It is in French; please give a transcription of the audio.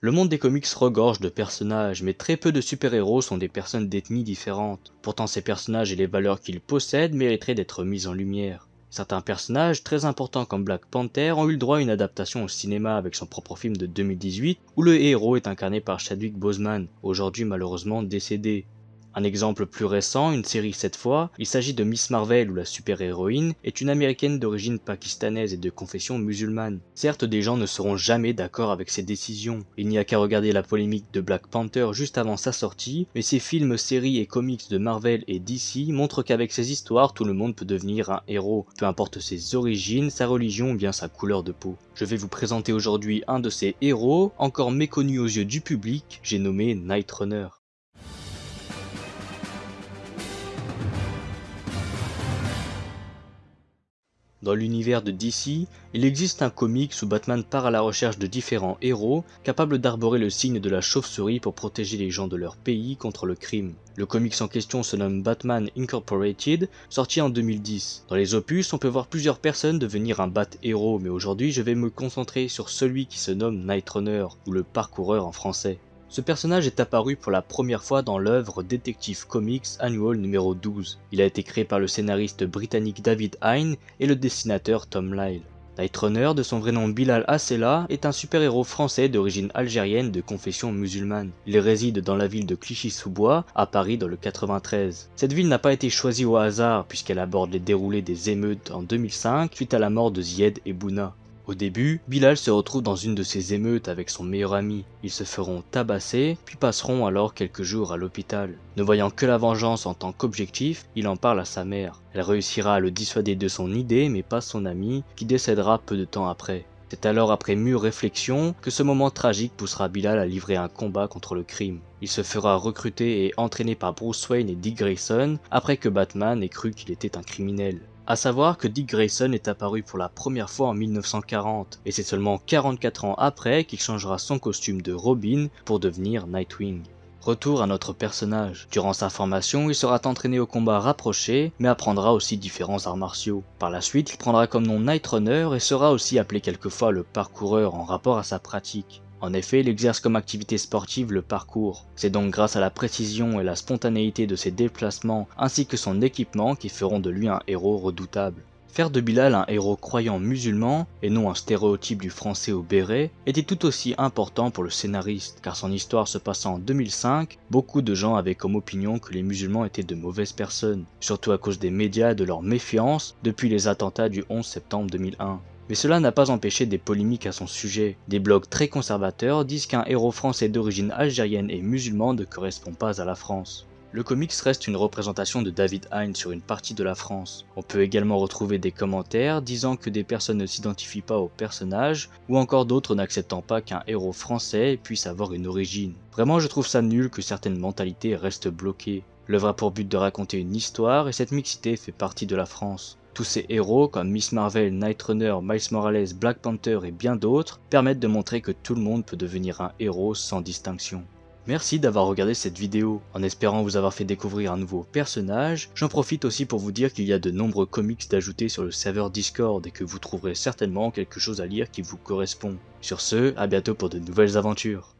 Le monde des comics regorge de personnages, mais très peu de super-héros sont des personnes d'ethnies différentes. Pourtant ces personnages et les valeurs qu'ils possèdent mériteraient d'être mis en lumière. Certains personnages, très importants comme Black Panther, ont eu le droit à une adaptation au cinéma avec son propre film de 2018, où le héros est incarné par Chadwick Boseman, aujourd'hui malheureusement décédé. Un exemple plus récent, une série cette fois, il s'agit de Miss Marvel où la super-héroïne est une américaine d'origine pakistanaise et de confession musulmane. Certes, des gens ne seront jamais d'accord avec ces décisions. Il n'y a qu'à regarder la polémique de Black Panther juste avant sa sortie, mais ces films, séries et comics de Marvel et DC montrent qu'avec ces histoires, tout le monde peut devenir un héros, peu importe ses origines, sa religion ou bien sa couleur de peau. Je vais vous présenter aujourd'hui un de ces héros, encore méconnu aux yeux du public, j'ai nommé Night Runner. Dans l'univers de DC, il existe un comics où Batman part à la recherche de différents héros capables d'arborer le signe de la chauve-souris pour protéger les gens de leur pays contre le crime. Le comics en question se nomme Batman Incorporated, sorti en 2010. Dans les opus, on peut voir plusieurs personnes devenir un Bat-héros, mais aujourd'hui je vais me concentrer sur celui qui se nomme Night Runner, ou le parcoureur en français. Ce personnage est apparu pour la première fois dans l'œuvre Detective Comics Annual numéro 12. Il a été créé par le scénariste britannique David Hine et le dessinateur Tom Lyle. Night Runner, de son vrai nom Bilal Hassela, est un super-héros français d'origine algérienne de confession musulmane. Il réside dans la ville de Clichy-sous-Bois, à Paris dans le 93. Cette ville n'a pas été choisie au hasard puisqu'elle aborde les déroulés des émeutes en 2005 suite à la mort de Zied et Bouna. Au début, Bilal se retrouve dans une de ces émeutes avec son meilleur ami. Ils se feront tabasser, puis passeront alors quelques jours à l'hôpital. Ne voyant que la vengeance en tant qu'objectif, il en parle à sa mère. Elle réussira à le dissuader de son idée, mais pas son ami, qui décédera peu de temps après. C'est alors après mûre réflexion que ce moment tragique poussera Bilal à livrer un combat contre le crime. Il se fera recruter et entraîner par Bruce Wayne et Dick Grayson après que Batman ait cru qu'il était un criminel. A savoir que Dick Grayson est apparu pour la première fois en 1940, et c'est seulement 44 ans après qu'il changera son costume de Robin pour devenir Nightwing. Retour à notre personnage. Durant sa formation, il sera entraîné au combat rapproché, mais apprendra aussi différents arts martiaux. Par la suite, il prendra comme nom Night Runner et sera aussi appelé quelquefois le parcoureur en rapport à sa pratique. En effet, il exerce comme activité sportive le parcours. C'est donc grâce à la précision et la spontanéité de ses déplacements ainsi que son équipement qui feront de lui un héros redoutable. Faire de Bilal un héros croyant musulman, et non un stéréotype du français au béret, était tout aussi important pour le scénariste, car son histoire se passant en 2005, beaucoup de gens avaient comme opinion que les musulmans étaient de mauvaises personnes, surtout à cause des médias et de leur méfiance depuis les attentats du 11 septembre 2001. Mais cela n'a pas empêché des polémiques à son sujet. Des blogs très conservateurs disent qu'un héros français d'origine algérienne et musulman ne correspond pas à la France. Le comics reste une représentation de David Hine sur une partie de la France. On peut également retrouver des commentaires disant que des personnes ne s'identifient pas au personnage, ou encore d'autres n'acceptant pas qu'un héros français puisse avoir une origine. Vraiment, je trouve ça nul que certaines mentalités restent bloquées. L'œuvre a pour but de raconter une histoire et cette mixité fait partie de la France. Tous ces héros comme Miss Marvel, Night Runner, Miles Morales, Black Panther et bien d'autres permettent de montrer que tout le monde peut devenir un héros sans distinction. Merci d'avoir regardé cette vidéo. En espérant vous avoir fait découvrir un nouveau personnage, j'en profite aussi pour vous dire qu'il y a de nombreux comics d'ajouter sur le serveur Discord et que vous trouverez certainement quelque chose à lire qui vous correspond. Sur ce, à bientôt pour de nouvelles aventures.